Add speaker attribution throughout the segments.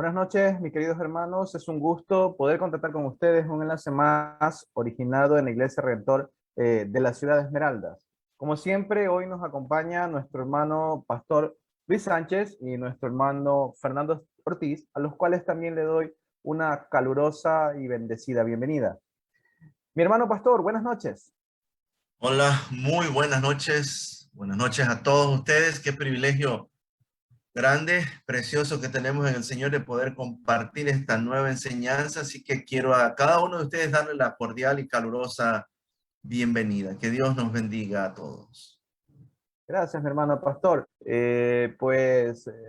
Speaker 1: Buenas noches, mis queridos hermanos. Es un gusto poder contactar con ustedes un enlace más originado en la Iglesia Redentor de la ciudad de Esmeraldas. Como siempre, hoy nos acompaña nuestro hermano Pastor Luis Sánchez y nuestro hermano Fernando Ortiz, a los cuales también le doy una calurosa y bendecida bienvenida. Mi hermano Pastor, buenas noches.
Speaker 2: Hola, muy buenas noches. Buenas noches a todos ustedes. Qué privilegio grande, precioso que tenemos en el Señor de poder compartir esta nueva enseñanza. Así que quiero a cada uno de ustedes darle la cordial y calurosa bienvenida. Que Dios nos bendiga a todos.
Speaker 1: Gracias, mi hermano Pastor.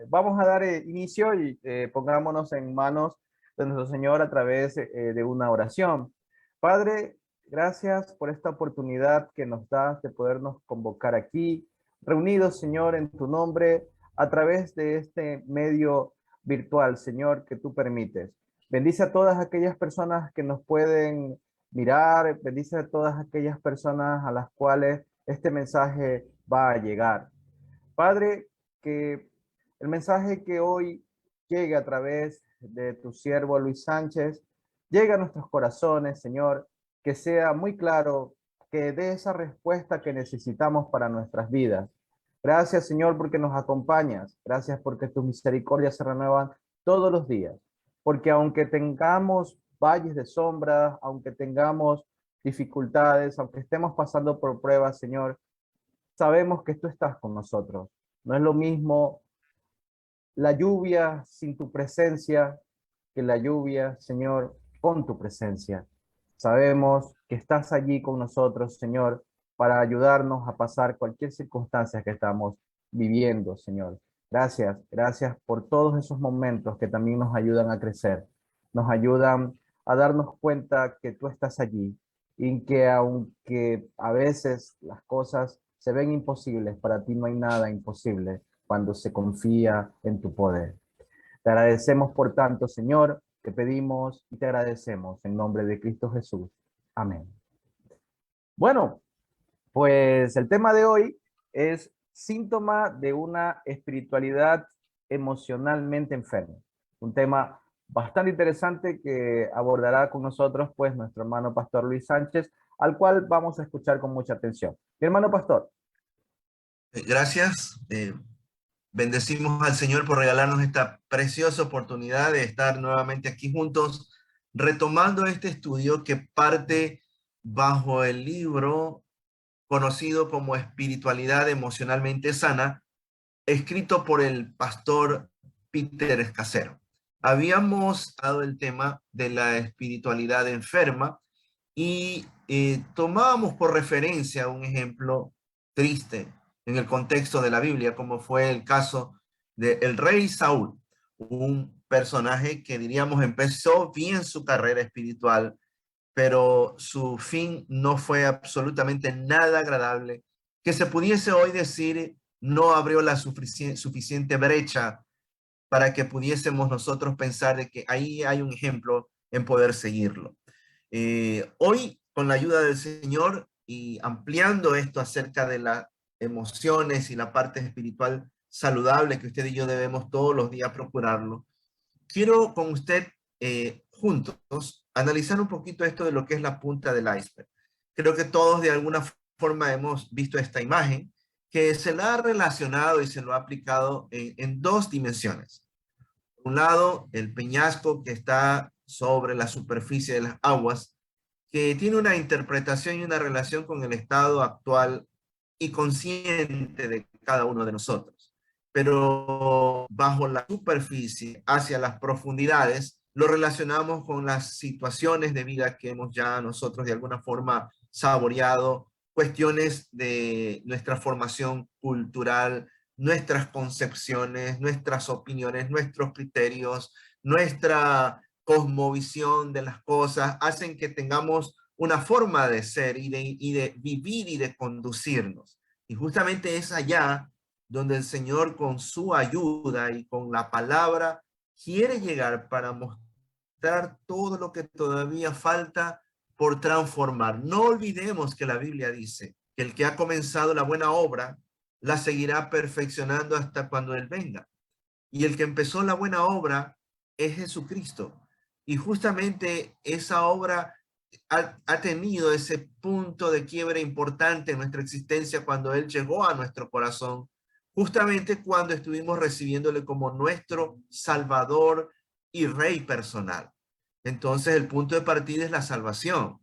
Speaker 1: Vamos a dar inicio y pongámonos en manos de nuestro Señor a través de una oración. Padre, gracias por esta oportunidad que nos das de podernos convocar aquí, reunidos, Señor, en tu nombre, a través de este medio virtual, Señor, que tú permites. Bendice a todas aquellas personas que nos pueden mirar, bendice a todas aquellas personas a las cuales este mensaje va a llegar. Padre, que el mensaje que hoy llegue a través de tu siervo Luis Sánchez, llegue a nuestros corazones, Señor, que sea muy claro, que dé esa respuesta que necesitamos para nuestras vidas. Gracias, Señor, porque nos acompañas. Gracias porque tus misericordias se renuevan todos los días. Porque aunque tengamos valles de sombra, aunque tengamos dificultades, aunque estemos pasando por pruebas, Señor, sabemos que tú estás con nosotros. No es lo mismo la lluvia sin tu presencia que la lluvia, Señor, con tu presencia. Sabemos que estás allí con nosotros, Señor, para ayudarnos a pasar cualquier circunstancia que estamos viviendo, Señor. Gracias, gracias por todos esos momentos que también nos ayudan a crecer, nos ayudan a darnos cuenta que tú estás allí y que aunque a veces las cosas se ven imposibles, para ti no hay nada imposible cuando se confía en tu poder. Te agradecemos por tanto, Señor, te pedimos y te agradecemos en nombre de Cristo Jesús. Amén. Bueno, pues el tema de hoy es síntoma de una espiritualidad emocionalmente enferma. Un tema bastante interesante que abordará con nosotros pues nuestro hermano Pastor Luis Sánchez, al cual vamos a escuchar con mucha atención. Mi hermano Pastor.
Speaker 2: Gracias. Bendecimos al Señor por regalarnos esta preciosa oportunidad de estar nuevamente aquí juntos, retomando este estudio que parte bajo el libro conocido como Espiritualidad Emocionalmente Sana, escrito por el pastor Peter Escacero. Habíamos dado el tema de la espiritualidad enferma y tomábamos por referencia un ejemplo triste en el contexto de la Biblia, como fue el caso del rey Saúl, un personaje que diríamos empezó bien su carrera espiritual, pero su fin no fue absolutamente nada agradable, que se pudiese hoy decir no abrió la suficiente brecha para que pudiésemos nosotros pensar de que ahí hay un ejemplo en poder seguirlo. Hoy, con la ayuda del Señor y ampliando esto acerca de las emociones y la parte espiritual saludable que usted y yo debemos todos los días procurarlo, quiero con usted juntos analizar un poquito esto de lo que es la punta del iceberg. Creo que todos de alguna forma hemos visto esta imagen que se la ha relacionado y se lo ha aplicado en dos dimensiones. Por un lado, el peñasco que está sobre la superficie de las aguas, que tiene una interpretación y una relación con el estado actual y consciente de cada uno de nosotros. Pero bajo la superficie, hacia las profundidades, lo relacionamos con las situaciones de vida que hemos ya nosotros de alguna forma saboreado, cuestiones de nuestra formación cultural, nuestras concepciones, nuestras opiniones, nuestros criterios, nuestra cosmovisión de las cosas, hacen que tengamos una forma de ser y de vivir y de conducirnos. Y justamente es allá donde el Señor con su ayuda y con la palabra quiere llegar para mostrar todo lo que todavía falta por transformar. No olvidemos que la Biblia dice que el que ha comenzado la buena obra la seguirá perfeccionando hasta cuando Él venga. Y el que empezó la buena obra es Jesucristo. Y justamente esa obra ha tenido ese punto de quiebre importante en nuestra existencia cuando Él llegó a nuestro corazón, justamente cuando estuvimos recibiéndole como nuestro Salvador y Rey personal. Entonces el punto de partida es la salvación,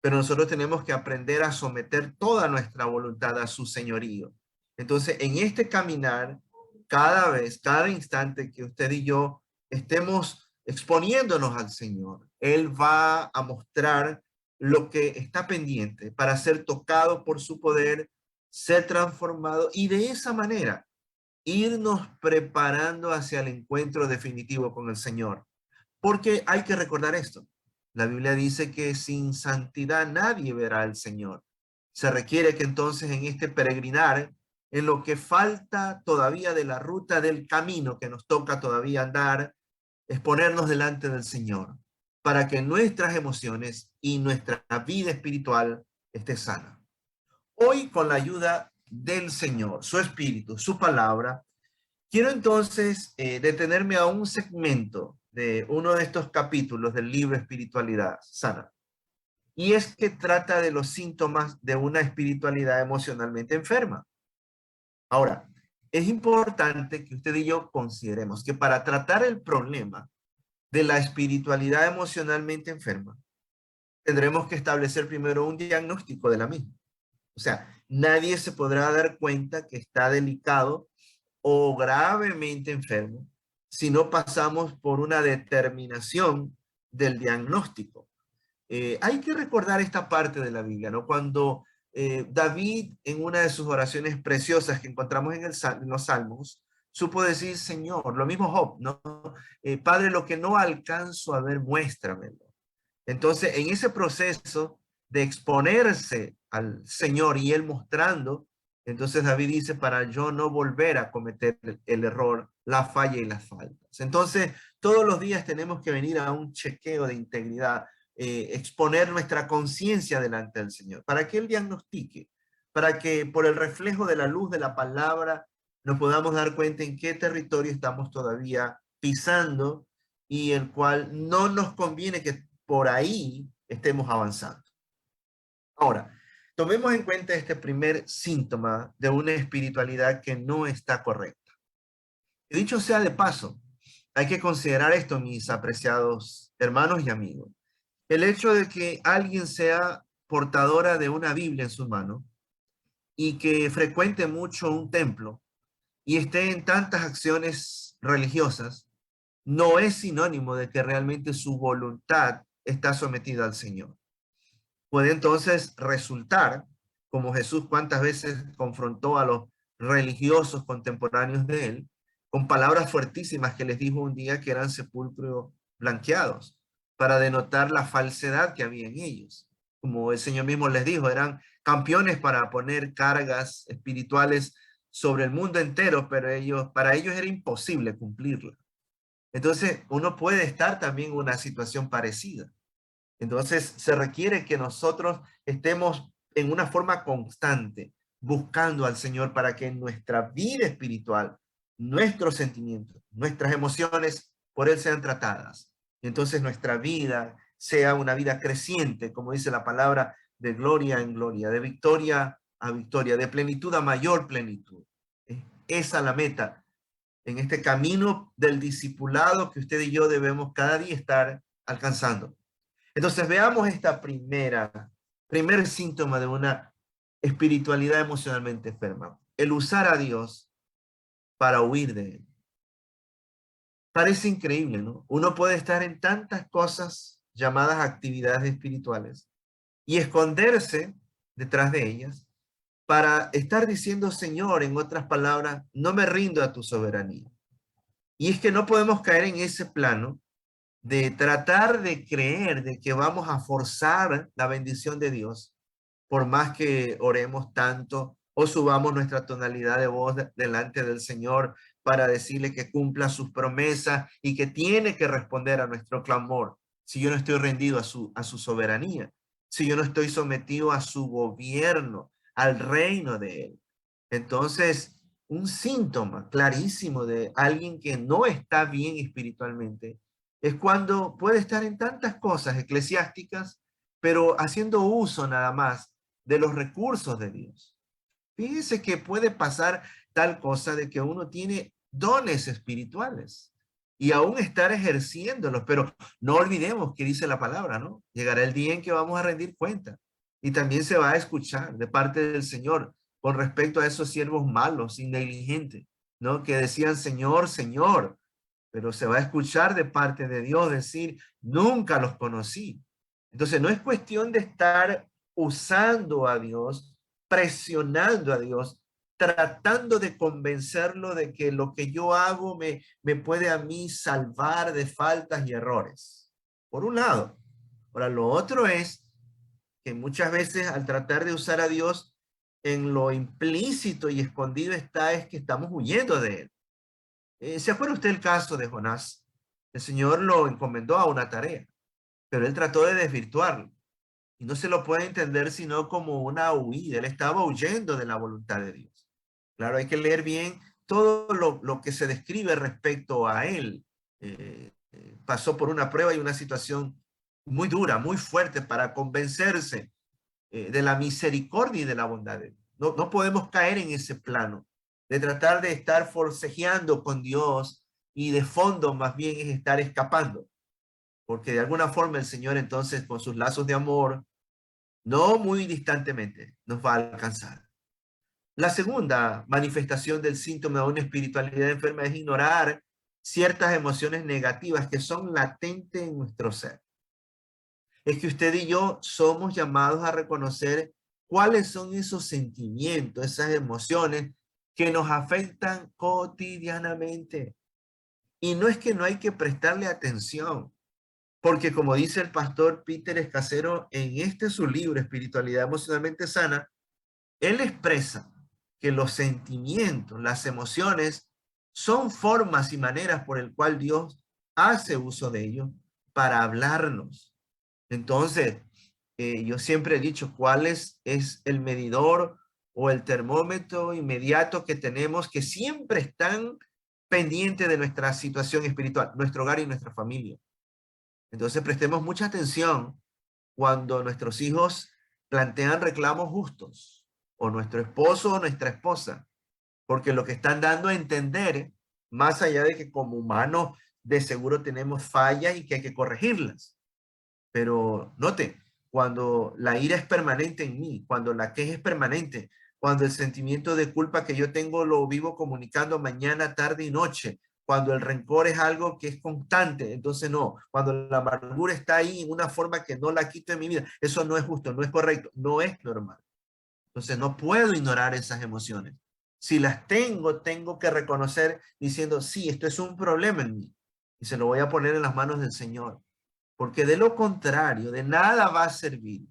Speaker 2: pero nosotros tenemos que aprender a someter toda nuestra voluntad a su señorío. Entonces en este caminar, cada vez, cada instante que usted y yo estemos exponiéndonos al Señor, Él va a mostrar lo que está pendiente para ser tocado por su poder, ser transformado y de esa manera irnos preparando hacia el encuentro definitivo con el Señor. Porque hay que recordar esto. La Biblia dice que sin santidad nadie verá al Señor. Se requiere que entonces en este peregrinar, en lo que falta todavía de la ruta del camino que nos toca todavía andar, es ponernos delante del Señor para que nuestras emociones y nuestra vida espiritual esté sana. Hoy, con la ayuda del Señor, su Espíritu, su palabra, quiero entonces detenerme a un segmento de uno de estos capítulos del libro Espiritualidad Sana. Y es que trata de los síntomas de una espiritualidad emocionalmente enferma. Ahora, es importante que usted y yo consideremos que para tratar el problema de la espiritualidad emocionalmente enferma, tendremos que establecer primero un diagnóstico de la misma. O sea, nadie se podrá dar cuenta que está delicado o gravemente enfermo si no pasamos por una determinación del diagnóstico. Hay que recordar esta parte de la Biblia, ¿no? Cuando David, en una de sus oraciones preciosas que encontramos en los Salmos, supo decir, Señor, lo mismo Job, ¿no? Padre, lo que no alcanzo a ver, muéstramelo. Entonces, en ese proceso de exponerse al Señor y Él mostrando, entonces David dice, para yo no volver a cometer el error, la falla y las faltas. Entonces, todos los días tenemos que venir a un chequeo de integridad, exponer nuestra conciencia delante del Señor, para que Él diagnostique, para que por el reflejo de la luz de la palabra nos podamos dar cuenta en qué territorio estamos todavía pisando y el cual no nos conviene que por ahí estemos avanzando. Ahora, tomemos en cuenta este primer síntoma de una espiritualidad que no está correcta. Y dicho sea de paso, hay que considerar esto, mis apreciados hermanos y amigos. El hecho de que alguien sea portadora de una Biblia en su mano y que frecuente mucho un templo y esté en tantas acciones religiosas, no es sinónimo de que realmente su voluntad está sometida al Señor. Puede entonces resultar, como Jesús cuántas veces confrontó a los religiosos contemporáneos de él, con palabras fuertísimas que les dijo un día que eran sepulcros blanqueados, para denotar la falsedad que había en ellos. Como el Señor mismo les dijo, eran campeones para poner cargas espirituales sobre el mundo entero, pero para ellos era imposible cumplirla. Entonces, uno puede estar también en una situación parecida. Entonces, se requiere que nosotros estemos en una forma constante buscando al Señor para que en nuestra vida espiritual, nuestros sentimientos, nuestras emociones por Él sean tratadas. Y entonces nuestra vida sea una vida creciente, como dice la palabra, de gloria en gloria, de victoria a victoria, de plenitud a mayor plenitud. Esa es la meta en este camino del discipulado que usted y yo debemos cada día estar alcanzando. Entonces veamos esta primer síntoma de una espiritualidad emocionalmente enferma. El usar a Dios para huir de Él. Parece increíble, ¿no? Uno puede estar en tantas cosas llamadas actividades espirituales y esconderse detrás de ellas para estar diciendo, Señor, en otras palabras, no me rindo a tu soberanía. Y es que no podemos caer en ese plano de tratar de creer de que vamos a forzar la bendición de Dios, por más que oremos tanto o subamos nuestra tonalidad de voz delante del Señor para decirle que cumpla sus promesas y que tiene que responder a nuestro clamor, si yo no estoy rendido a su soberanía, si yo no estoy sometido a su gobierno, al reino de Él. Entonces, un síntoma clarísimo de alguien que no está bien espiritualmente es cuando puede estar en tantas cosas eclesiásticas, pero haciendo uso nada más de los recursos de Dios. Fíjense que puede pasar tal cosa de que uno tiene dones espirituales y aún estar ejerciéndolos, pero no olvidemos que dice la palabra, ¿no? Llegará el día en que vamos a rendir cuenta y también se va a escuchar de parte del Señor con respecto a esos siervos malos y negligentes, ¿no? Que decían, Señor, Señor, pero se va a escuchar de parte de Dios decir, nunca los conocí. Entonces no es cuestión de estar usando a Dios, presionando a Dios, tratando de convencerlo de que lo que yo hago me puede a mí salvar de faltas y errores. Por un lado. Ahora, lo otro es que muchas veces al tratar de usar a Dios, en lo implícito y escondido está es que estamos huyendo de él. ¿Se acuerda usted el caso de Jonás? El Señor lo encomendó a una tarea, pero él trató de desvirtuarlo. Y no se lo puede entender sino como una huida. Él estaba huyendo de la voluntad de Dios. Claro, hay que leer bien todo lo que se describe respecto a él. Pasó por una prueba y una situación muy dura, muy fuerte para convencerse de la misericordia y de la bondad de Dios. No podemos caer en ese plano de tratar de estar forcejeando con Dios y de fondo más bien es estar escapando, porque de alguna forma el Señor entonces con sus lazos de amor, no muy distantemente, nos va a alcanzar. La segunda manifestación del síntoma de una espiritualidad enferma es ignorar ciertas emociones negativas que son latentes en nuestro ser. Es que usted y yo somos llamados a reconocer cuáles son esos sentimientos, esas emociones que nos afectan cotidianamente. Y no es que no hay que prestarle atención, porque como dice el pastor Peter Escasero en su libro, Espiritualidad Emocionalmente Sana, él expresa que los sentimientos, las emociones, son formas y maneras por el cual Dios hace uso de ellos para hablarnos. Entonces, yo siempre he dicho es el medidor o el termómetro inmediato que tenemos que siempre están pendientes de nuestra situación espiritual, nuestro hogar y nuestra familia. Entonces, prestemos mucha atención cuando nuestros hijos plantean reclamos justos o nuestro esposo o nuestra esposa, porque lo que están dando a entender, más allá de que como humanos de seguro tenemos fallas y que hay que corregirlas. Pero note, cuando la ira es permanente en mí, cuando la queja es permanente, cuando el sentimiento de culpa que yo tengo lo vivo comunicando mañana, tarde y noche, cuando el rencor es algo que es constante, entonces no, cuando la amargura está ahí en una forma que no la quito en mi vida, eso no es justo, no es correcto, no es normal. Entonces no puedo ignorar esas emociones. Si las tengo, tengo que reconocer diciendo, sí, esto es un problema en mí y se lo voy a poner en las manos del Señor. Porque de lo contrario, de nada va a servir,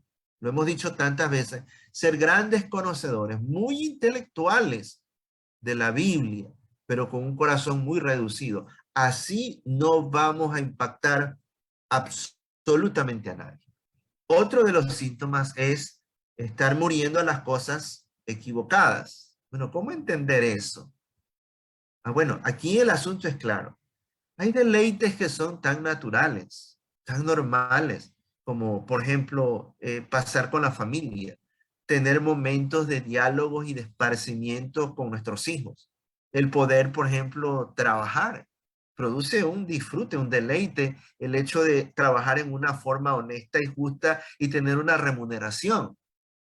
Speaker 2: lo hemos dicho tantas veces, ser grandes conocedores, muy intelectuales de la Biblia, pero con un corazón muy reducido. Así no vamos a impactar absolutamente a nadie. Otro de los síntomas es estar muriendo a las cosas equivocadas. Bueno, ¿cómo entender eso? Bueno, aquí el asunto es claro. Hay deleites que son tan naturales, tan normales, como por ejemplo pasar con la familia, tener momentos de diálogos y de esparcimiento con nuestros hijos. El poder, por ejemplo, trabajar. Produce un disfrute, un deleite, el hecho de trabajar en una forma honesta y justa y tener una remuneración.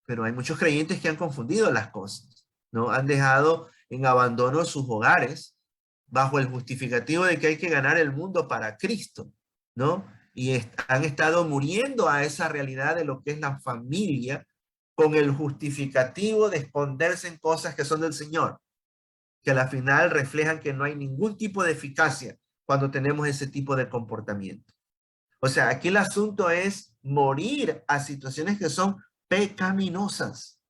Speaker 2: Pero hay muchos creyentes que han confundido las cosas, ¿no? Han dejado en abandono sus hogares bajo el justificativo de que hay que ganar el mundo para Cristo, ¿no? Y han estado muriendo a esa realidad de lo que es la familia con el justificativo de esconderse en cosas que son del Señor, que a la final reflejan que no hay ningún tipo de eficacia cuando tenemos ese tipo de comportamiento. O sea, aquí el asunto es morir a situaciones que son pecaminosas.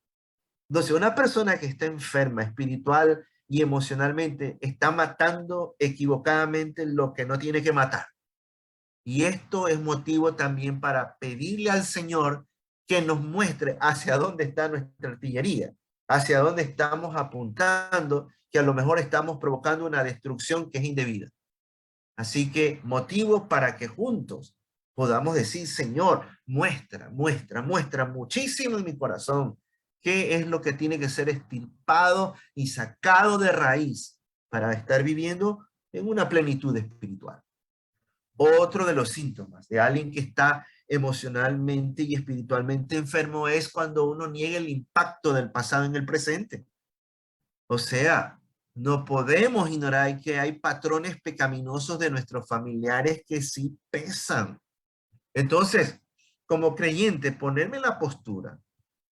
Speaker 2: Entonces, una persona que está enferma espiritual y emocionalmente está matando equivocadamente lo que no tiene que matar. Y esto es motivo también para pedirle al Señor que nos muestre hacia dónde está nuestra artillería, hacia dónde estamos apuntando, que a lo mejor estamos provocando una destrucción que es indebida. Así que motivo para que juntos podamos decir, Señor, muestra muchísimo en mi corazón qué es lo que tiene que ser extirpado y sacado de raíz para estar viviendo en una plenitud espiritual. Otro de los síntomas de alguien que está emocionalmente y espiritualmente enfermo es cuando uno niega el impacto del pasado en el presente. O sea, no podemos ignorar que hay patrones pecaminosos de nuestros familiares que sí pesan. Entonces, como creyente, ponerme en la postura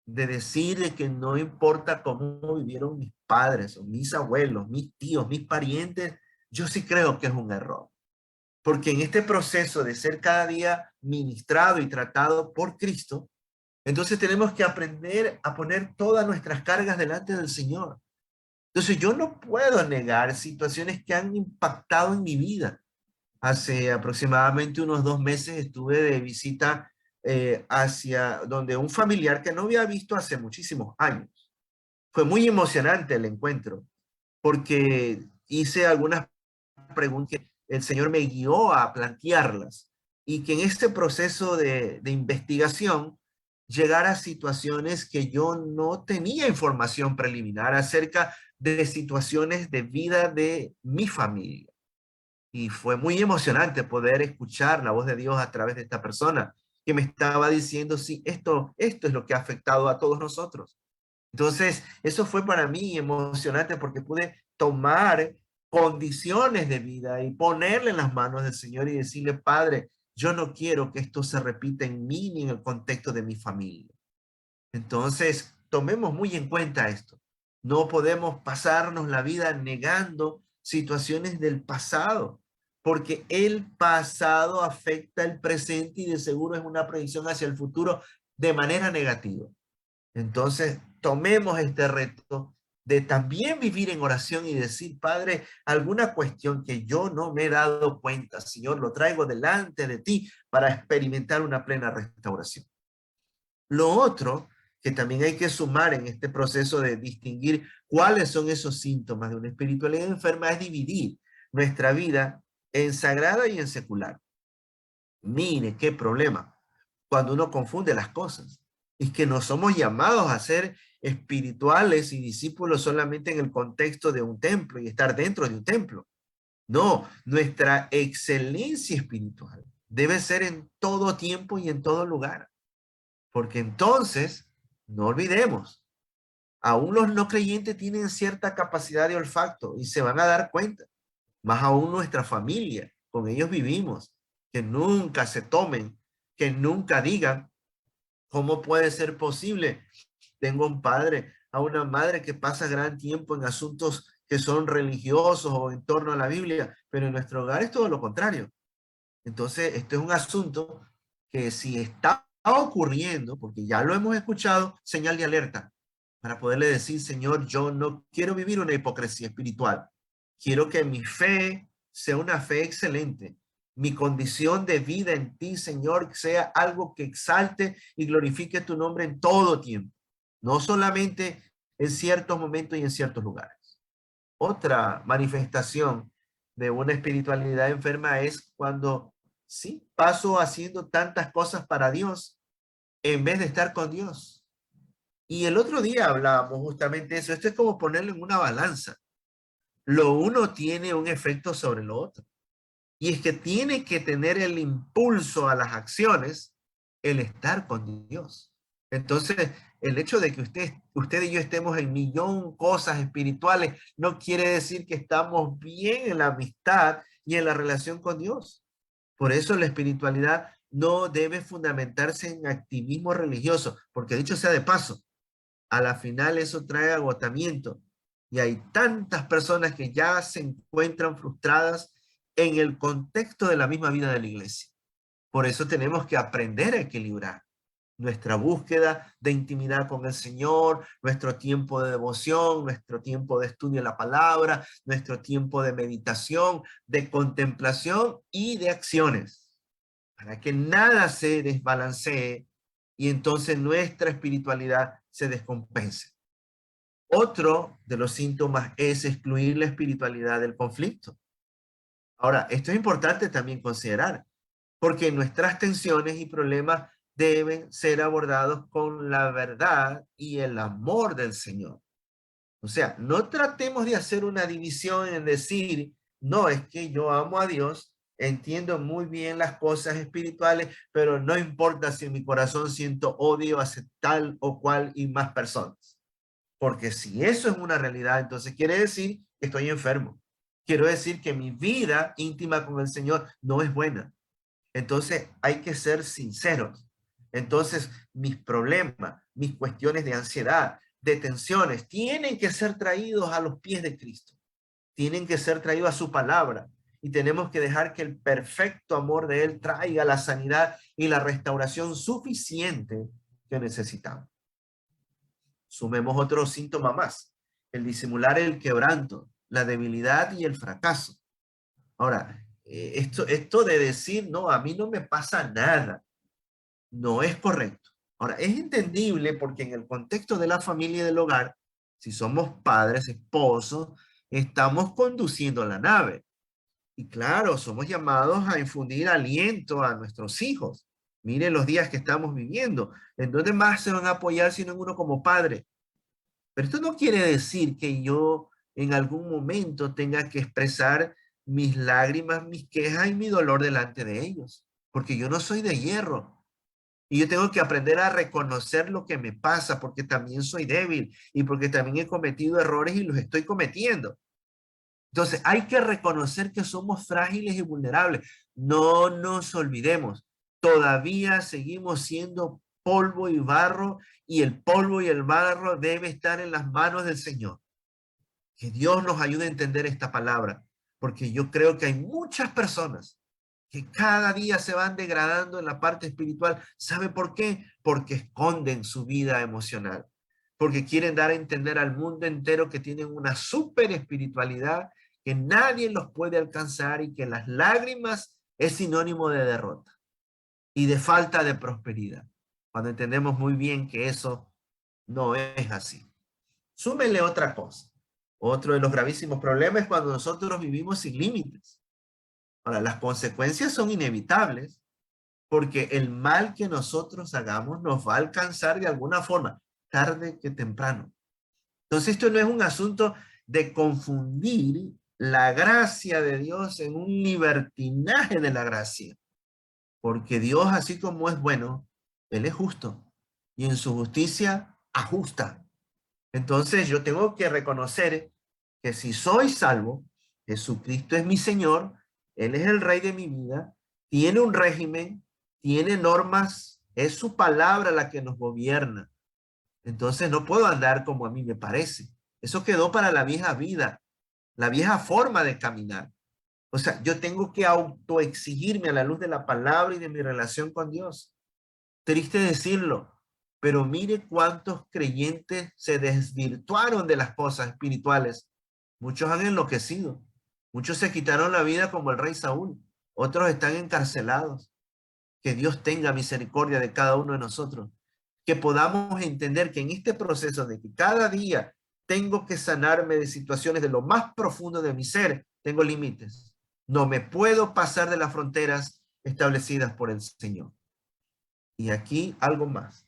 Speaker 2: de decir que no importa cómo vivieron mis padres o mis abuelos, mis tíos, mis parientes, yo sí creo que es un error. Porque en este proceso de ser cada día ministrado y tratado por Cristo, entonces tenemos que aprender a poner todas nuestras cargas delante del Señor. Entonces yo no puedo negar situaciones que han impactado en mi vida. Hace aproximadamente unos 2 meses estuve de visita hacia donde un familiar que no había visto hace muchísimos años. Fue muy emocionante el encuentro porque hice algunas preguntas que el Señor me guió a plantearlas y que en este proceso de investigación llegara a situaciones que yo no tenía información preliminar acerca de situaciones de vida de mi familia. Y fue muy emocionante poder escuchar la voz de Dios a través de esta persona que me estaba diciendo, sí, esto es lo que ha afectado a todos nosotros. Entonces, eso fue para mí emocionante porque pude tomar condiciones de vida y ponerle en las manos del Señor y decirle, Padre, yo no quiero que esto se repita en mí ni en el contexto de mi familia. Entonces, tomemos muy en cuenta esto. No podemos pasarnos la vida negando situaciones del pasado, porque el pasado afecta el presente y de seguro es una predicción hacia el futuro de manera negativa. Entonces, tomemos este reto de también vivir en oración y decir, Padre, alguna cuestión que yo no me he dado cuenta, Señor, lo traigo delante de ti para experimentar una plena restauración. Lo otro que también hay que sumar en este proceso de distinguir cuáles son esos síntomas de una espiritualidad enferma es dividir nuestra vida en sagrada y en secular. Mire qué problema cuando uno confunde las cosas. Es que no somos llamados a ser espirituales y discípulos solamente en el contexto de un templo y estar dentro de un templo. No, nuestra excelencia espiritual debe ser en todo tiempo y en todo lugar. Porque entonces, no olvidemos, aún los no creyentes tienen cierta capacidad de olfato y se van a dar cuenta. Más aún nuestra familia, con ellos vivimos, que nunca se tomen, que nunca digan, ¿cómo puede ser posible? Tengo un padre, a una madre que pasa gran tiempo en asuntos que son religiosos o en torno a la Biblia, pero en nuestro hogar es todo lo contrario. Entonces, esto es un asunto que si está ocurriendo, porque ya lo hemos escuchado, señal de alerta, para poderle decir, Señor, yo no quiero vivir una hipocresía espiritual. Quiero que mi fe sea una fe excelente. Mi condición de vida en ti, Señor, sea algo que exalte y glorifique tu nombre en todo tiempo, no solamente en ciertos momentos y en ciertos lugares. Otra manifestación de una espiritualidad enferma es cuando sí paso haciendo tantas cosas para Dios en vez de estar con Dios. Y el otro día hablábamos justamente de eso. Esto es como ponerlo en una balanza. Lo uno tiene un efecto sobre lo otro. Y es que tiene que tener el impulso a las acciones el estar con Dios. Entonces, el hecho de que usted y yo estemos en millón cosas espirituales no quiere decir que estamos bien en la amistad y en la relación con Dios. Por eso la espiritualidad no debe fundamentarse en activismo religioso, porque dicho sea de paso, a la final eso trae agotamiento. Y hay tantas personas que ya se encuentran frustradas en el contexto de la misma vida de la iglesia. Por eso tenemos que aprender a equilibrar nuestra búsqueda de intimidad con el Señor, nuestro tiempo de devoción, nuestro tiempo de estudio de la palabra, nuestro tiempo de meditación, de contemplación y de acciones, para que nada se desbalancee y entonces nuestra espiritualidad se descompense. Otro de los síntomas es excluir la espiritualidad del conflicto. Ahora, esto es importante también considerar, porque nuestras tensiones y problemas deben ser abordados con la verdad y el amor del Señor. O sea, no tratemos de hacer una división en decir, no, es que yo amo a Dios, entiendo muy bien las cosas espirituales, pero no importa si en mi corazón siento odio hacia tal o cual y más personas. Porque si eso es una realidad, entonces quiere decir que estoy enfermo. Quiero decir que mi vida íntima con el Señor no es buena. Entonces hay que ser sinceros. Entonces mis problemas, mis cuestiones de ansiedad, de tensiones, tienen que ser traídos a los pies de Cristo. Tienen que ser traídos a su palabra. Y tenemos que dejar que el perfecto amor de Él traiga la sanidad y la restauración suficiente que necesitamos. Sumemos otro síntoma más, el disimular el quebranto, la debilidad y el fracaso. Ahora, esto de decir, no, a mí no me pasa nada, no es correcto. Ahora, es entendible porque en el contexto de la familia y del hogar, si somos padres, esposos, estamos conduciendo la nave. Y claro, somos llamados a infundir aliento a nuestros hijos. Miren los días que estamos viviendo. ¿En dónde más se van a apoyar sino en uno como padre? Pero esto no quiere decir que yo en algún momento tenga que expresar mis lágrimas, mis quejas y mi dolor delante de ellos, porque yo no soy de hierro. Y yo tengo que aprender a reconocer lo que me pasa, porque también soy débil y porque también he cometido errores y los estoy cometiendo. Entonces, hay que reconocer que somos frágiles y vulnerables. No nos olvidemos, todavía seguimos siendo polvo y barro, y el polvo y el barro debe estar en las manos del Señor. Que Dios nos ayude a entender esta palabra, porque yo creo que hay muchas personas que cada día se van degradando en la parte espiritual. ¿Sabe por qué? Porque esconden su vida emocional, porque quieren dar a entender al mundo entero que tienen una super espiritualidad, que nadie los puede alcanzar y que las lágrimas es sinónimo de derrota y de falta de prosperidad, cuando entendemos muy bien que eso no es así. Súmele otra cosa. Otro de los gravísimos problemas es cuando nosotros vivimos sin límites. Ahora, las consecuencias son inevitables porque el mal que nosotros hagamos nos va a alcanzar de alguna forma, tarde que temprano. Entonces, esto no es un asunto de confundir la gracia de Dios en un libertinaje de la gracia, porque Dios, así como es bueno, Él es justo y en su justicia ajusta. Entonces, yo tengo que reconocer que si soy salvo, Jesucristo es mi Señor, Él es el Rey de mi vida, tiene un régimen, tiene normas, es su palabra la que nos gobierna. Entonces no puedo andar como a mí me parece. Eso quedó para la vieja vida, la vieja forma de caminar. O sea, yo tengo que autoexigirme a la luz de la palabra y de mi relación con Dios. Triste decirlo, pero mire cuántos creyentes se desvirtuaron de las cosas espirituales. Muchos han enloquecido. Muchos se quitaron la vida como el rey Saúl. Otros están encarcelados. Que Dios tenga misericordia de cada uno de nosotros. Que podamos entender que en este proceso de que cada día tengo que sanarme de situaciones de lo más profundo de mi ser, tengo límites. No me puedo pasar de las fronteras establecidas por el Señor. Y aquí algo más.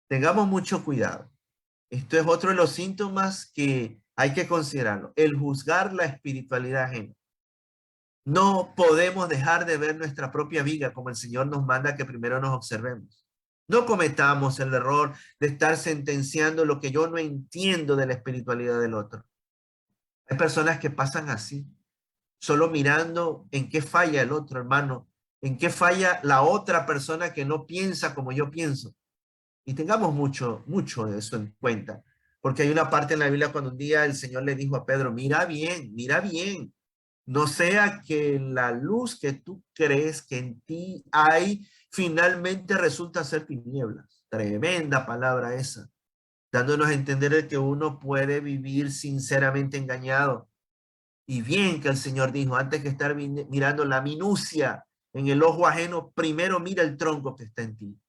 Speaker 2: Tengamos mucho cuidado. Esto es otro de los síntomas que hay que considerarlo. El juzgar la espiritualidad ajena. No podemos dejar de ver nuestra propia vida como el Señor nos manda que primero nos observemos. No cometamos el error de estar sentenciando lo que yo no entiendo de la espiritualidad del otro. Hay personas que pasan así, solo mirando en qué falla el otro, hermano, en qué falla la otra persona que no piensa como yo pienso. Y tengamos mucho de eso en cuenta, porque hay una parte en la Biblia cuando un día el Señor le dijo a Pedro, mira bien, no sea que la luz que tú crees que en ti hay, finalmente resulta ser tinieblas. Tremenda palabra esa, dándonos a entender que uno puede vivir sinceramente engañado. Y bien que el Señor dijo, antes que estar mirando la minucia en el ojo ajeno, primero mira el tronco que está en ti.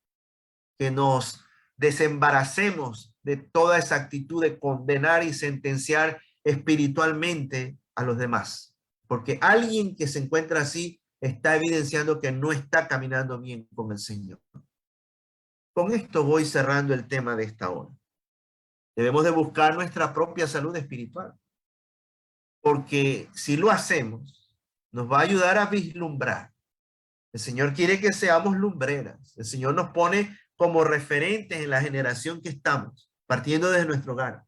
Speaker 2: Que nos desembaracemos de toda esa actitud de condenar y sentenciar espiritualmente a los demás. porque alguien que se encuentra así está evidenciando que no está caminando bien con el Señor. Con esto voy cerrando el tema de esta hora. Debemos de buscar nuestra propia salud espiritual, porque si lo hacemos, nos va a ayudar a vislumbrar. El Señor quiere que seamos lumbreras. El Señor nos pone como referentes en la generación que estamos, partiendo desde nuestro hogar.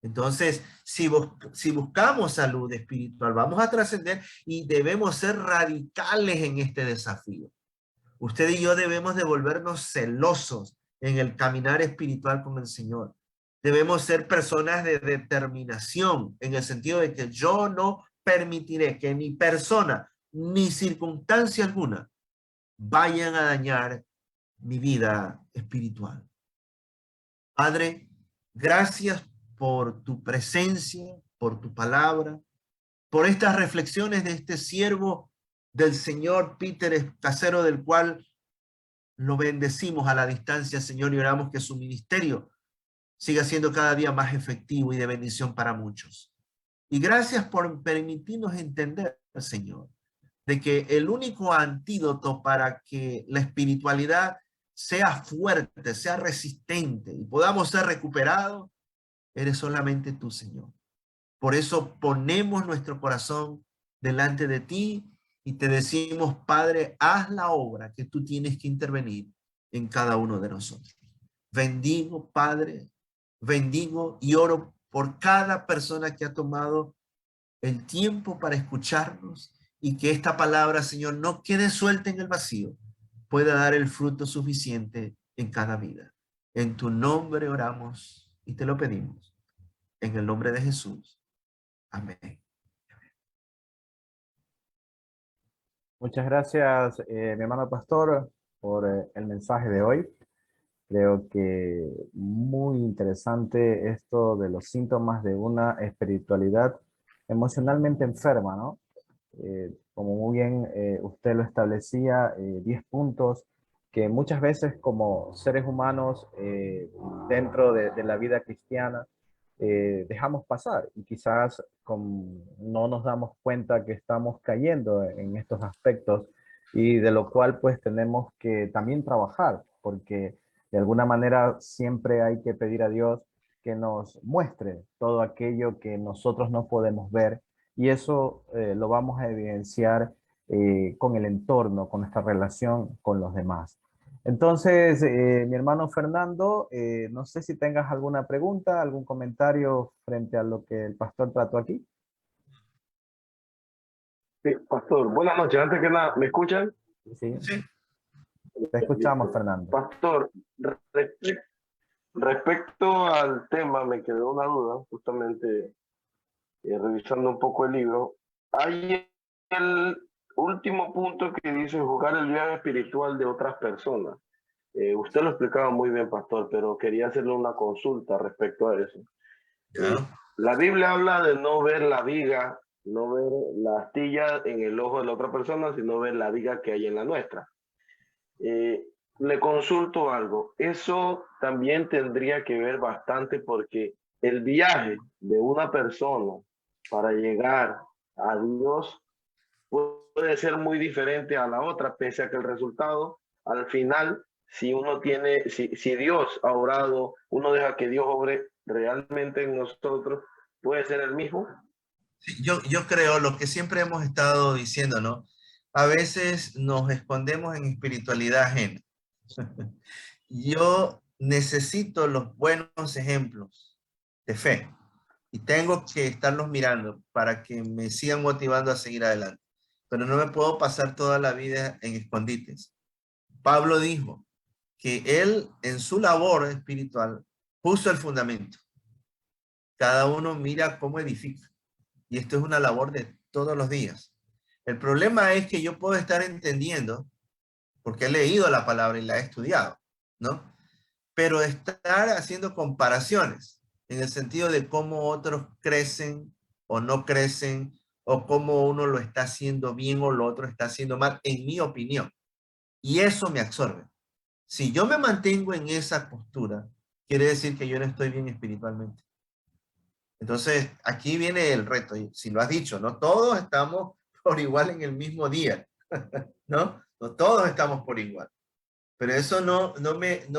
Speaker 2: Entonces, si buscamos salud espiritual, vamos a trascender y debemos ser radicales en este desafío. Usted y yo debemos de volvernos celosos en el caminar espiritual con el Señor. Debemos ser personas de determinación, en el sentido de que yo no permitiré que ni persona ni circunstancia alguna vayan a dañar mi vida espiritual. Padre, gracias por tu presencia, por tu palabra, por estas reflexiones de este siervo del Señor Peter Escasero, del cual lo bendecimos a la distancia, Señor, y oramos que su ministerio siga siendo cada día más efectivo y de bendición para muchos. Y gracias por permitirnos entender, Señor, de que el único antídoto para que la espiritualidad sea fuerte, sea resistente y podamos ser recuperados, eres solamente tú, Señor. Por eso ponemos nuestro corazón delante de ti y te decimos, Padre, haz la obra que tú tienes que intervenir en cada uno de nosotros. Bendigo, Padre, bendigo y oro por cada persona que ha tomado el tiempo para escucharnos y que esta palabra, Señor, no quede suelta en el vacío, pueda dar el fruto suficiente en cada vida. En tu nombre oramos y te lo pedimos. En el nombre de Jesús. Amén.
Speaker 1: Muchas gracias, mi hermano pastor, por el mensaje de hoy. Creo que muy interesante esto de los síntomas de una espiritualidad emocionalmente enferma, ¿no? Como muy bien usted lo establecía, 10 puntos que muchas veces como seres humanos dentro de la vida cristiana dejamos pasar y quizás no nos damos cuenta que estamos cayendo en estos aspectos y de lo cual pues tenemos que también trabajar porque de alguna manera siempre hay que pedir a Dios que nos muestre todo aquello que nosotros no podemos ver y eso lo vamos a evidenciar con el entorno, con nuestra relación con los demás. Entonces, mi hermano Fernando, no sé si tengas alguna pregunta, algún comentario frente a lo que el pastor trató aquí.
Speaker 3: Sí, pastor, buenas noches. Antes que nada, ¿me escuchan?
Speaker 1: Sí,
Speaker 2: Sí.
Speaker 1: te escuchamos, Fernando.
Speaker 3: Pastor, respecto al tema, me quedó una duda, justamente revisando un poco el libro. Hay el último punto que dice jugar el viaje espiritual de otras personas. Usted lo explicaba muy bien, pastor, pero quería hacerle una consulta respecto a eso. La Biblia habla de no ver la viga, no ver la astilla en el ojo de la otra persona, sino ver la viga que hay en la nuestra. Le consulto algo. Eso también tendría que ver bastante porque el viaje de una persona para llegar a Dios puede ser muy diferente a la otra, pese a que el resultado, al final, si Dios ha obrado, uno deja que Dios obre realmente en nosotros, puede ser el mismo.
Speaker 2: Sí, yo creo lo que siempre hemos estado diciendo, ¿no? A veces nos escondemos en espiritualidad ajena. Yo necesito los buenos ejemplos de fe y tengo que estarlos mirando para que me sigan motivando a seguir adelante. Pero no me puedo pasar toda la vida en escondites. Pablo dijo que él en su labor espiritual puso el fundamento. Cada uno mira cómo edifica. Y esto es una labor de todos los días. El problema es que yo puedo estar entendiendo, porque he leído la palabra y la he estudiado, ¿no? Pero estar haciendo comparaciones en el sentido de cómo otros crecen o no crecen, o cómo uno lo está haciendo bien o lo otro está haciendo mal, en mi opinión. Y eso me absorbe. Si yo me mantengo en esa postura, quiere decir que yo no estoy bien espiritualmente. Entonces, aquí viene el reto, y si lo has dicho, no todos estamos por igual en el mismo día, ¿no? No todos estamos por igual. Pero eso no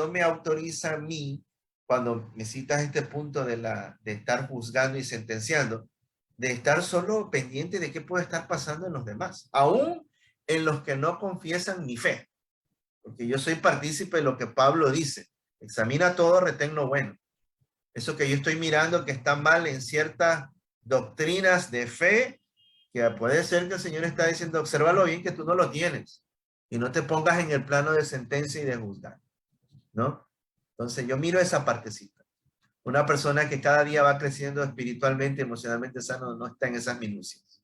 Speaker 2: me autoriza a mí, cuando me citas este punto de estar juzgando y sentenciando, de estar solo pendiente de qué puede estar pasando en los demás, aún en los que no confiesan mi fe. Porque yo soy partícipe de lo que Pablo dice: examina todo, retén lo bueno. Eso que yo estoy mirando que está mal en ciertas doctrinas de fe, que puede ser que el Señor está diciendo, obsérvalo bien, que tú no lo tienes, y no te pongas en el plano de sentencia y de juzgar, ¿no? Entonces yo miro esa partecita. Una persona que cada día va creciendo espiritualmente, emocionalmente sano, no está en esas minucias.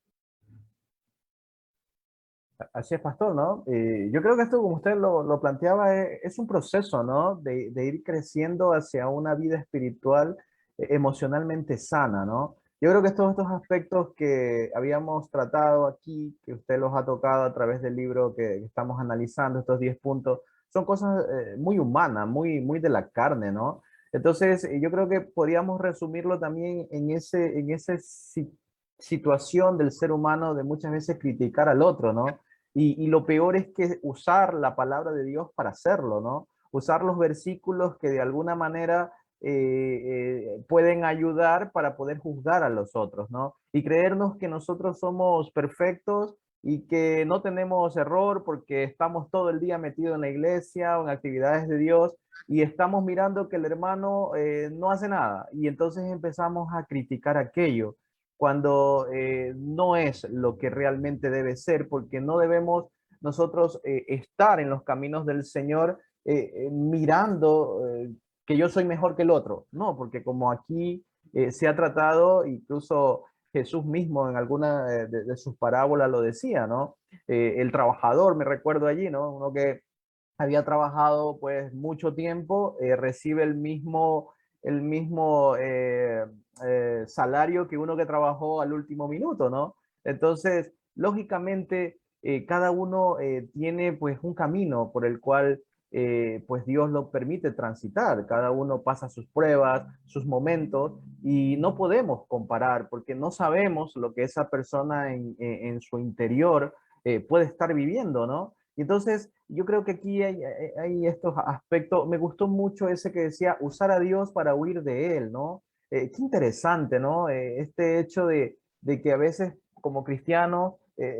Speaker 1: Así es, pastor, ¿no? Yo creo que esto, como usted lo planteaba, es un proceso, ¿no? De ir creciendo hacia una vida espiritual emocionalmente sana, ¿no? Yo creo que todos estos aspectos que habíamos tratado aquí, que usted los ha tocado a través del libro que estamos analizando, estos 10 puntos, son cosas muy humanas, muy de la carne, ¿no? Entonces, yo creo que podríamos resumirlo también en esa situación del ser humano de muchas veces criticar al otro, ¿no? Y lo peor es que usar la palabra de Dios para hacerlo, ¿no? Usar los versículos que de alguna manera pueden ayudar para poder juzgar a los otros, ¿no? Y creernos que nosotros somos perfectos y que no tenemos error porque estamos todo el día metidos en la iglesia o en actividades de Dios y estamos mirando que el hermano no hace nada y entonces empezamos a criticar aquello cuando no es lo que realmente debe ser, porque no debemos nosotros estar en los caminos del Señor mirando que yo soy mejor que el otro. No, porque como aquí se ha tratado, incluso Jesús mismo en alguna de sus parábolas lo decía, ¿no? El trabajador, me recuerdo allí, ¿no? Uno que había trabajado pues mucho tiempo, recibe el mismo salario que uno que trabajó al último minuto, ¿no? Entonces, lógicamente, cada uno tiene pues un camino por el cual pues Dios lo permite transitar. Cada uno pasa sus pruebas, sus momentos, y no podemos comparar porque no sabemos lo que esa persona en su interior puede estar viviendo, ¿no? Y entonces, yo creo que aquí hay estos aspectos. Me gustó mucho ese que decía usar a Dios para huir de él, ¿no? Qué interesante, ¿no? Este hecho de que a veces como cristianos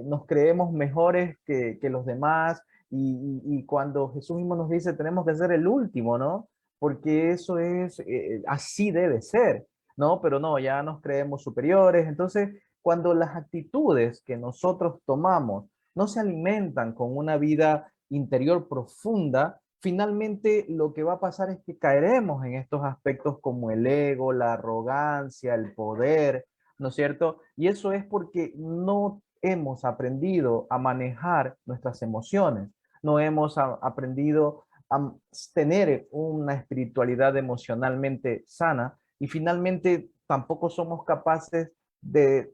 Speaker 1: nos creemos mejores que los demás y cuando Jesús mismo nos dice tenemos que ser el último, ¿no? Porque eso es, así debe ser, ¿no? Pero no, ya nos creemos superiores. Entonces, cuando las actitudes que nosotros tomamos no se alimentan con una vida interior profunda, finalmente lo que va a pasar es que caeremos en estos aspectos como el ego, la arrogancia, el poder, ¿no es cierto? Y eso es porque no hemos aprendido a manejar nuestras emociones, no hemos aprendido a tener una espiritualidad emocionalmente sana y finalmente tampoco somos capaces de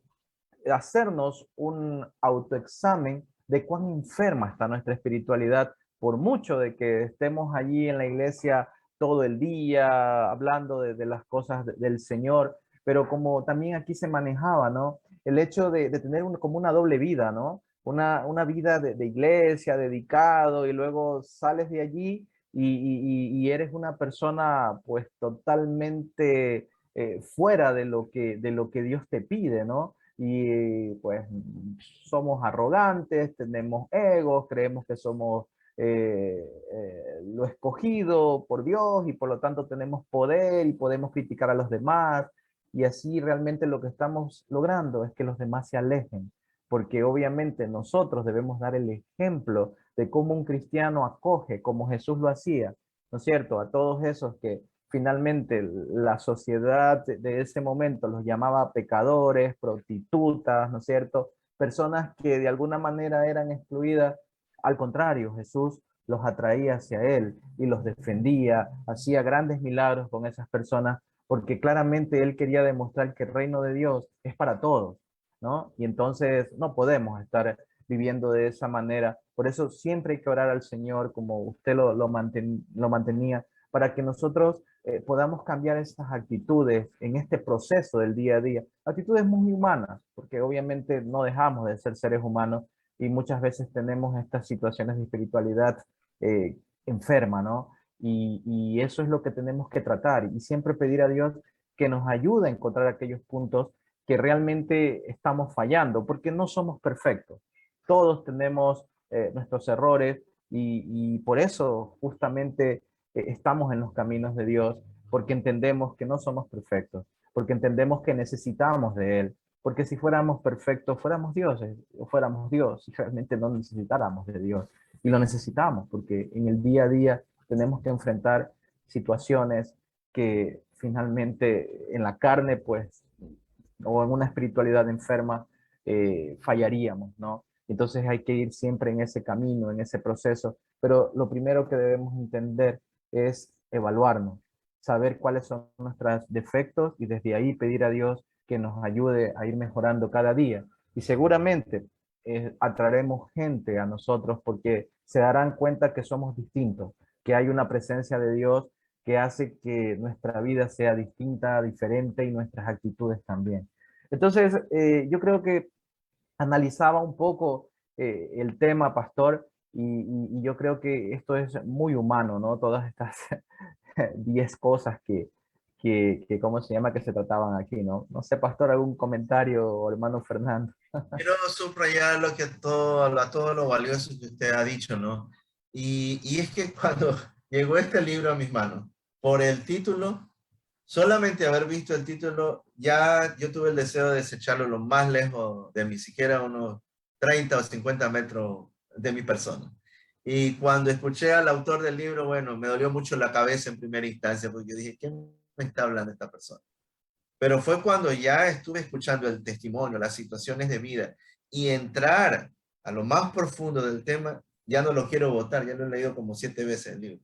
Speaker 1: hacernos un autoexamen de cuán enferma está nuestra espiritualidad, por mucho de que estemos allí en la iglesia todo el día hablando de las cosas del Señor, pero como también aquí se manejaba, ¿no? El hecho de tener como una doble vida, ¿no? Una vida de iglesia, dedicado, y luego sales de allí y eres una persona pues totalmente fuera de lo que Dios te pide, ¿no? Y pues somos arrogantes, tenemos egos, creemos que somos lo escogido por Dios y por lo tanto tenemos poder y podemos criticar a los demás y así realmente lo que estamos logrando es que los demás se alejen, porque obviamente nosotros debemos dar el ejemplo de cómo un cristiano acoge, como Jesús lo hacía, ¿no es cierto? A todos esos que finalmente la sociedad de ese momento los llamaba pecadores, prostitutas, ¿no es cierto? Personas que de alguna manera eran excluidas. Al contrario, Jesús los atraía hacia él y los defendía, hacía grandes milagros con esas personas, porque claramente él quería demostrar que el reino de Dios es para todos, ¿no? Y entonces no podemos estar viviendo de esa manera. Por eso siempre hay que orar al Señor, como usted lo mantenía, para que nosotros podamos cambiar esas actitudes en este proceso del día a día. Actitudes muy humanas, porque obviamente no dejamos de ser seres humanos y muchas veces tenemos estas situaciones de espiritualidad enferma, ¿no? Y eso es lo que tenemos que tratar y siempre pedir a Dios que nos ayude a encontrar aquellos puntos que realmente estamos fallando, porque no somos perfectos. Todos tenemos nuestros errores y por eso justamente estamos en los caminos de Dios, porque entendemos que no somos perfectos, porque entendemos que necesitamos de Él, porque si fuéramos perfectos, fuéramos dioses, o fuéramos Dios, y realmente no necesitáramos de Dios. Y lo necesitamos, porque en el día a día tenemos que enfrentar situaciones que finalmente en la carne, pues, o en una espiritualidad enferma, fallaríamos, ¿no? Entonces hay que ir siempre en ese camino, en ese proceso, pero lo primero que debemos entender es evaluarnos, saber cuáles son nuestros defectos y desde ahí pedir a Dios que nos ayude a ir mejorando cada día. Y seguramente atraeremos gente a nosotros porque se darán cuenta que somos distintos, que hay una presencia de Dios que hace que nuestra vida sea distinta, diferente y nuestras actitudes también. Entonces, yo creo que analizaba un poco el tema, pastor, y yo creo que esto es muy humano, ¿no? Todas estas 10 cosas ¿cómo se llama?, que se trataban aquí, ¿no? No sé, pastor, algún comentario, hermano Fernando.
Speaker 2: Quiero subrayar a todo lo valioso que usted ha dicho, ¿no? Y es que cuando llegó este libro a mis manos, por el título, solamente haber visto el título, ya yo tuve el deseo de desecharlo lo más lejos de mí, siquiera unos 30 o 50 metros de mi persona. Y cuando escuché al autor del libro, bueno, me dolió mucho la cabeza en primera instancia, porque dije, ¿quién me está hablando esta persona? Pero fue cuando ya estuve escuchando el testimonio, las situaciones de vida y entrar a lo más profundo del tema, ya no lo quiero votar, ya lo he leído como 7 veces el libro.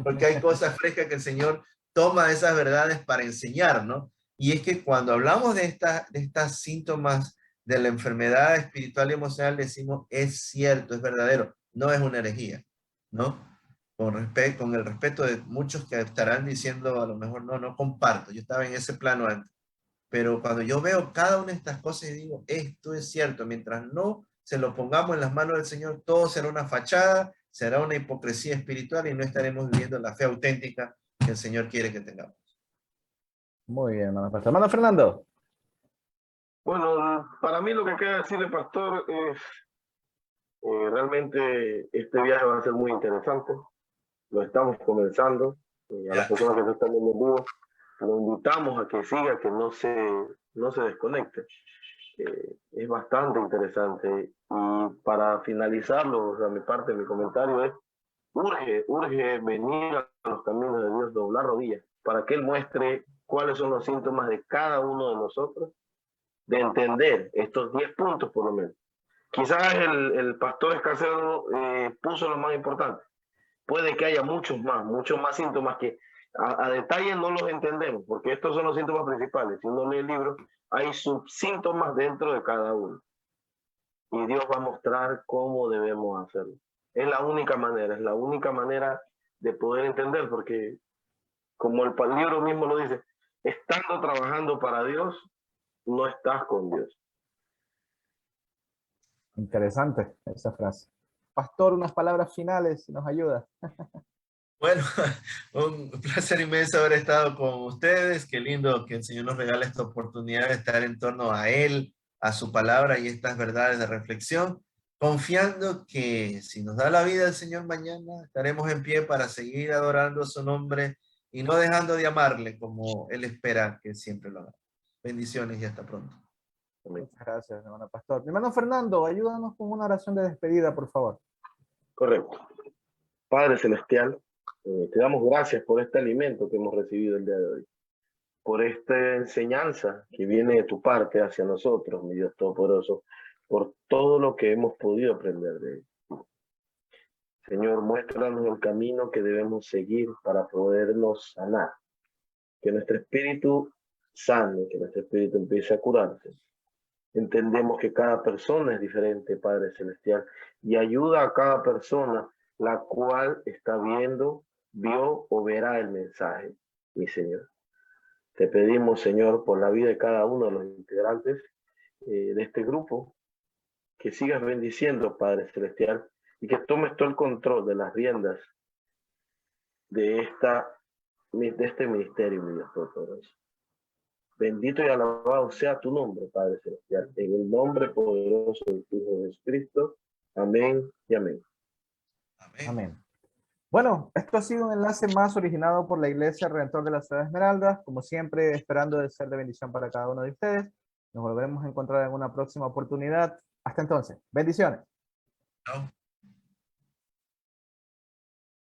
Speaker 2: Porque hay cosas frescas que el Señor toma de esas verdades para enseñar, ¿no? Y es que cuando hablamos de estas síntomas de la enfermedad espiritual y emocional, decimos, es cierto, es verdadero, no es una herejía, ¿no? Con el respeto de muchos que estarán diciendo, a lo mejor no comparto, yo estaba en ese plano antes, pero cuando yo veo cada una de estas cosas y digo, esto es cierto, mientras no se lo pongamos en las manos del Señor, todo será una fachada, será una hipocresía espiritual y no estaremos viviendo la fe auténtica que el Señor quiere que tengamos.
Speaker 1: Muy bien, hermano pastor. Hermano Fernando.
Speaker 3: Bueno, para mí lo que queda decirle, pastor, es realmente este viaje va a ser muy interesante. Lo estamos comenzando. A las personas que se están viendo en vivo, lo invitamos a que siga, que no se desconecte. Es bastante interesante. Y para finalizarlo, o sea, mi parte, mi comentario es, urge venir a los caminos de Dios, doblar rodillas, para que Él muestre cuáles son los síntomas de cada uno de nosotros, de entender estos 10 puntos por lo menos. Quizás el pastor Escacero puso lo más importante. Puede que haya muchos más síntomas que a detalle no los entendemos, porque estos son los síntomas principales. Si uno lee el libro, hay subsíntomas dentro de cada uno. Y Dios va a mostrar cómo debemos hacerlo. Es la única manera de poder entender, porque como el libro mismo lo dice, estando trabajando para Dios, no estás con Dios.
Speaker 1: Interesante esa frase. Pastor, unas palabras finales, si nos ayuda.
Speaker 2: Bueno, un placer inmenso haber estado con ustedes. Qué lindo que el Señor nos regale esta oportunidad de estar en torno a Él, a su palabra y estas verdades de reflexión, confiando que si nos da la vida el Señor mañana, estaremos en pie para seguir adorando su nombre y no dejando de amarle como Él espera que siempre lo haga. Bendiciones y hasta pronto.
Speaker 1: Muchas gracias, hermano pastor. Mi hermano Fernando, ayúdanos con una oración de despedida, por favor.
Speaker 3: Correcto. Padre Celestial, te damos gracias por este alimento que hemos recibido el día de hoy, por esta enseñanza que viene de tu parte hacia nosotros, mi Dios Todopoderoso, por todo lo que hemos podido aprender de él. Señor, muéstranos el camino que debemos seguir para podernos sanar, que nuestro espíritu sane, que nuestro espíritu empiece a curarse. Entendemos que cada persona es diferente, Padre Celestial, y ayuda a cada persona la cual está viendo vio o verá el mensaje, mi Señor. Te pedimos, Señor, por la vida de cada uno de los integrantes de este grupo, que sigas bendiciendo, Padre Celestial, y que tomes todo el control de las riendas de este ministerio, mi Dios Todopoderoso. Bendito y alabado sea tu nombre, Padre Celestial, en el nombre poderoso de tu Hijo Jesucristo. Amén y amén.
Speaker 2: Amén.
Speaker 1: Amén. Bueno, esto ha sido un enlace más originado por la Iglesia Redentor de la Ciudad de Esmeraldas. Como siempre, esperando de ser de bendición para cada uno de ustedes. Nos volveremos a encontrar en una próxima oportunidad. Hasta entonces, bendiciones.
Speaker 2: Chao.